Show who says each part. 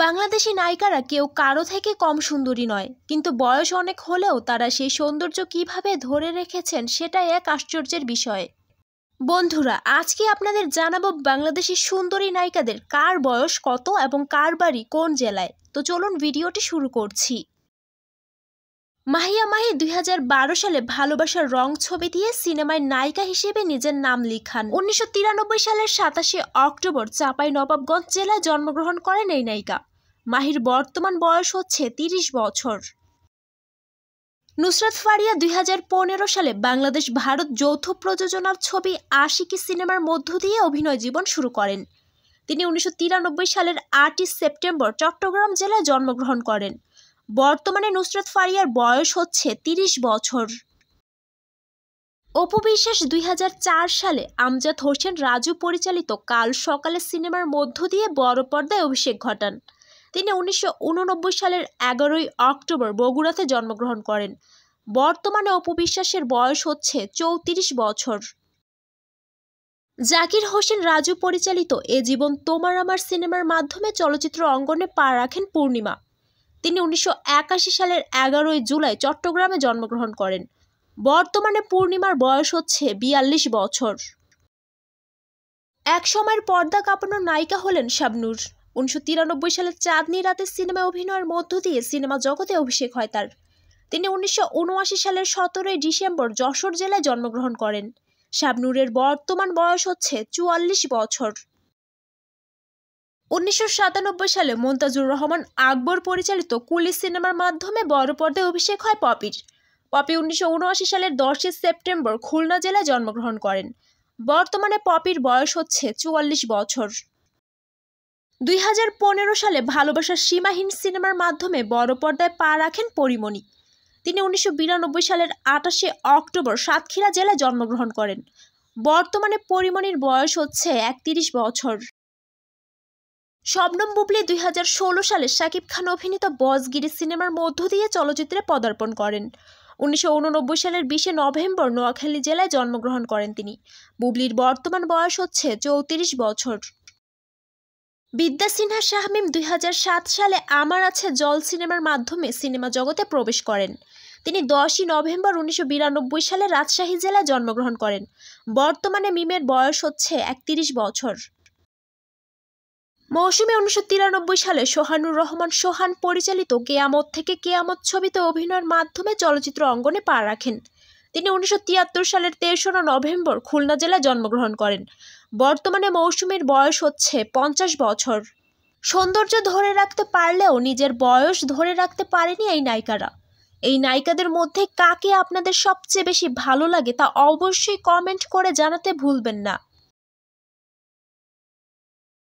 Speaker 1: বাংলাদেশি নায়িকারা কেউ কারো থেকে কম সুন্দরী নয়, কিন্তু বয়স অনেক হলেও তারা সেই সৌন্দর্য কিভাবে ধরে রেখেছেন সেটাই এক আশ্চর্যের বিষয়। বন্ধুরা, আজকে আপনাদের জানাবো বাংলাদেশি সুন্দরী নায়িকাদের কার বয়স কত এবং কার বাড়ি কোন জেলায়। তো চলুন ভিডিওটি শুরু করছি। মাহিয়া মাহি 2012 সালে ভালোবাসার রং ছবি দিয়ে সিনেমায় নায়িকা হিসেবে নিজের নাম লিখান। 1993 সালের 27 অক্টোবর চাঁপাইনবাবগঞ্জ জেলায় জন্মগ্রহণ করেন এই নায়িকা। মাহির বর্তমান বয়স হচ্ছে 30 বছর। নুসরাত ফারিয়া 2015 সালে বাংলাদেশ ভারত যৌথ প্রযোজনার ছবি আশিকি সিনেমার মধ্য দিয়ে অভিনয় জীবন শুরু করেন। তিনি 1993 সালের 8 সেপ্টেম্বর চট্টগ্রাম জেলায় জন্মগ্রহণ করেন। বর্তমানে নুসরাত ফারিয়ার বয়স হচ্ছে 30 বছর। অপু বিশ্বাস 2004 সালে আমজাদ হোসেন রাজু পরিচালিত কাল সকালে সিনেমার মধ্য দিয়ে বড় পর্দায় অভিষেক ঘটান। তিনি 1989 সালের 11 অক্টোবর বগুড়াতে জন্মগ্রহণ করেন। বর্তমানে অপু বিশ্বাসের বয়স হচ্ছে 34 বছর। জাকির হোসেন রাজু পরিচালিত এ জীবন তোমার আমার সিনেমার মাধ্যমে চলচ্চিত্র অঙ্গনে পা রাখেন পূর্ণিমা। তিনি 1981 সালের 11 জুলাই চট্টগ্রামে জন্মগ্রহণ করেন। বর্তমানে পূর্ণিমার বয়স হচ্ছে 42 বছর। এক সময়ের পর্দা কাঁপানো নায়িকা হলেন শাবনূর। 1993 সালের চাঁদনি রাতের সিনেমায় অভিনয়ের মধ্য দিয়ে সিনেমা জগতে অভিষেক হয় তার। তিনি 1979 সালের 17 ডিসেম্বর যশোর জেলায় জন্মগ্রহণ করেন। শাবনূরের বর্তমান বয়স হচ্ছে 44 বছর। 1997 সালে মুনতাজুর রহমান আকবর পরিচালিত কুলি সিনেমার মাধ্যমে বড় পর্দায় অভিষেক হয় পপির। পপি 1979 সালের 10 সেপ্টেম্বর খুলনা জেলায় জন্মগ্রহণ করেন। বর্তমানে পপির বয়স হচ্ছে 44 বছর। 2015 সালে ভালোবাসার সীমাহীন সিনেমার মাধ্যমে বড় পর্দায় পা রাখেন পরিমণি। তিনি 1992 সালের 28 অক্টোবর সাতক্ষীরা জেলায় জন্মগ্রহণ করেন। বর্তমানে পরিমণির বয়স হচ্ছে 31 বছর। শবনম বুবলী 2016 সালে শাকিব খান অভিনীত বসগিরি সিনেমার মধ্য দিয়ে চলচ্চিত্রে পদার্পণ করেন। 1989 সালের 20 নভেম্বর নোয়াখালী জেলায় জন্মগ্রহণ করেন তিনি। বুবলির বর্তমান বয়স হচ্ছে 34 বছর। বিদ্যা সিনহা শাহমিম 2007 সালে আমার আছে জল সিনেমার মাধ্যমে সিনেমা জগতে প্রবেশ করেন। তিনি 10 নভেম্বর 1992 সালে রাজশাহী জেলায় জন্মগ্রহণ করেন। বর্তমানে মিমের বয়স হচ্ছে 31 বছর। মৌসুমী 1993 সালে সোহানুর রহমান সোহান পরিচালিত কেয়ামত থেকে কেয়ামত ছবিতে অভিনয়ের মাধ্যমে চলচ্চিত্র অঙ্গনে পা রাখেন। তিনি 1973 সালের 23 নভেম্বর খুলনা জেলায় জন্মগ্রহণ করেন। বর্তমানে মৌসুমীর বয়স হচ্ছে 50 বছর। সৌন্দর্য ধরে রাখতে পারলেও নিজের বয়স ধরে রাখতে পারেনি এই নায়িকারা। এই নায়িকাদের মধ্যে কাকে আপনাদের সবচেয়ে বেশি ভালো লাগে তা অবশ্যই কমেন্ট করে জানাতে ভুলবেন না।